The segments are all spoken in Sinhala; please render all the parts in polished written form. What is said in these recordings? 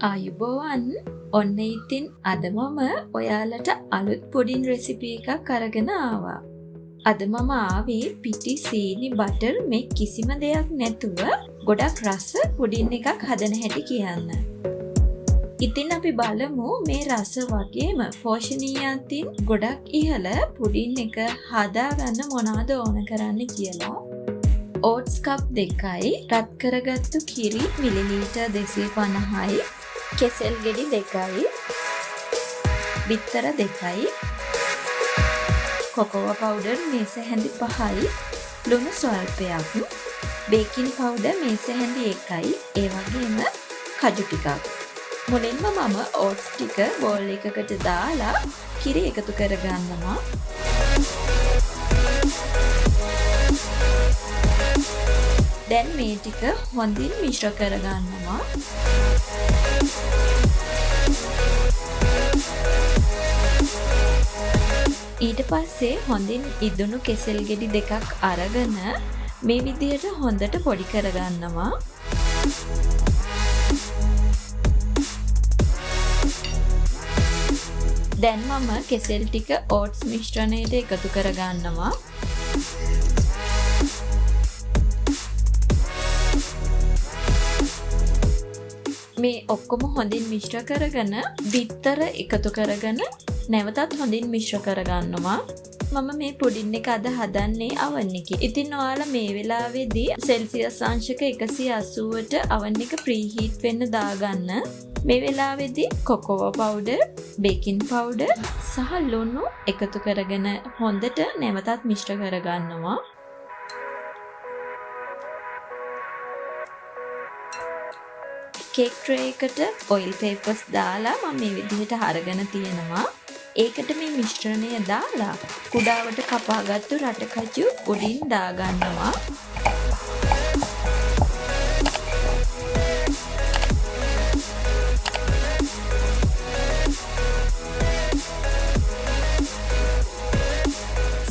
ආයුබෝවන් ඔන්න ඉතින් අද මම ඔයාලට අලුත් පුඩින් රෙසිපි එකක් අරගෙන ආවා. අද මම ආවේ පිටි සීනි බටර් මේ කිසිම දෙයක් නැතුව ගොඩක් රස පුඩින් එකක් හදන හැටි කියන්න. ඉතින් අපි බලමු මේ රස වගේම පෝෂණීයත්වයෙන් ගොඩක් ඉහළ පුඩින් එක හදාගන්න මොනවද ඕන කරන්න කියලා. ඕට්ස් කප් 2යි, රත් කරගත්තු කිරි මිලිලීටර් 250යි, කෙසෙල් ගෙඩි 2යි, බිත්තර 2යි, කොකෝවා පවුඩර් මේස හැඳි 5යි, ලුණු ස්වල්පයක්, බේකින් පවුඩර් මේස හැඳි 1යි, ඒ වගේම කජු ටිකක්. මුලින්ම මම ඕට්ස් ටික බෝල් එකකට දාලා කිරි එකතු කරගන්නවා. දැන් මේ ටික හොඳින් මිශ්‍ර කරගන්නවා. ඊට පස්සේ හොඳින් ඉදුණු කෙසෙල් ගෙඩි දෙකක් අරගෙන මේ විදිහට හොඳට පොඩි කරගන්නවා. දැන් මම කෙසෙල් ටික ඕට්ස් මිශ්‍රණයට එකතු කරගන්නවා. මේ ඔක්කොම හොඳින් මිශ්‍ර කරගෙන බිත්තර එකතු කරගෙන නැවතත් හොඳින් මිශ්‍ර කරගන්නවා. මම මේ පුඩින් එක අද හදන්නේ oven එකේ. ඉතින් ඔයාලා මේ වෙලාවේදී සෙල්සියස් අංශක 180ට oven එක ප්‍රීහීට් වෙන්න දාගන්න. මේ වෙලාවේදී කොකෝවා පවුඩර්, බේකින් පවුඩර් සහ ලුණු එකතු කරගෙන හොඳට නැවතත් මිශ්‍ර කරගන්නවා. කේක් ට්‍රේ එකට ඔයිල් පේපර්ස් දාලා මම මේ විදිහට අරගෙන තියෙනවා. ඒකට මේ මිශ්‍රණය දාලා කුඩාවට කපාගත්තු රටකජු උඩින් දාගන්නවා.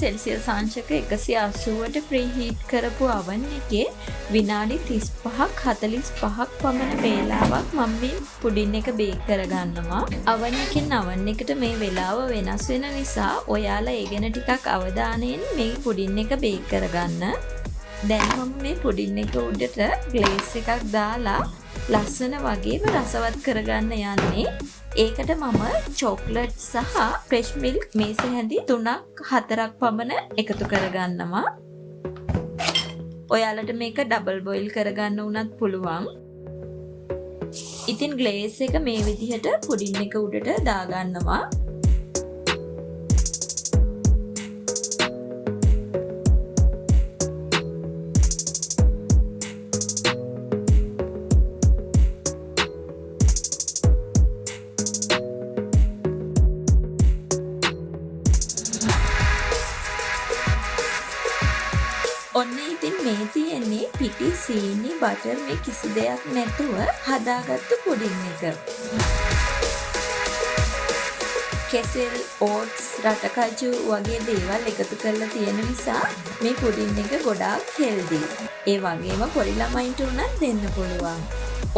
සෙල්සියස් අංශක 180ට ප්‍රීහීට් කරපු oven එකේ විනාඩි 35ක් 45ක් පමණ වේලාවක් මම මේ පුඩින් එක බේක් කරගන්නවා. oven එකෙන් oven එකට මේ වේලාව වෙනස් වෙන නිසා ඔයාලා ඒ ගැන ටිකක් අවධානයෙන් මේ පුඩින් එක බේක් කරගන්න. දැන් මම මේ පුඩින් එක උඩට ග්ලේස් එකක් දාලා ලස්සන වගේම රසවත් කරගන්න යන්නේ. ඒකට මම චොක්ලට් සහ ෆ්‍රෙෂ් මිල්ක් මේස හැඳි 3ක් 4ක් පමණ එකතු කරගන්නවා. ඔයාලට මේක ඩබල් බොයිල් කරගන්න උනත් පුළුවන්. ඉතින් ග්ලේස් එක මේ විදිහට පුඩින් එක උඩට දාගන්නවා. ඔන්න ඉතින් මේ තියෙන්නේ පිටි සීනි බටර් මේ කිසි දෙයක් නැතුව හදාගත්තු පුඩින් එක. කෙසෙල්, ඕට්ස්, රටකජු වගේ දේවල් එකතු කරලා තියෙන නිසා මේ පුඩින් එක ගොඩාක් හෙල්දි. ඒ වගේම පොඩි ළමයින්ට උනත් දෙන්න පුළුවන්.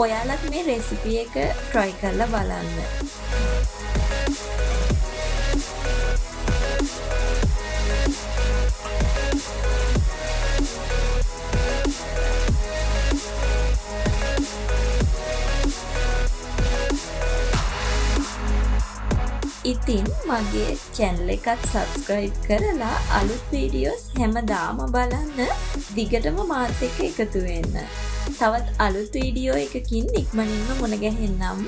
ඔයාලත් මේ රෙසිපි එක try කරලා බලන්න. ඉතින් මගේ channel එකත් subscribe කරලා අලුත් වීඩියෝස් හැමදාම බලන්න දිගටම මාත් එක්ක එකතු වෙන්න. තවත් අලුත් වීඩියෝ එකකින් ඉක්මනින්ම මුණ ගැහෙන්නම්.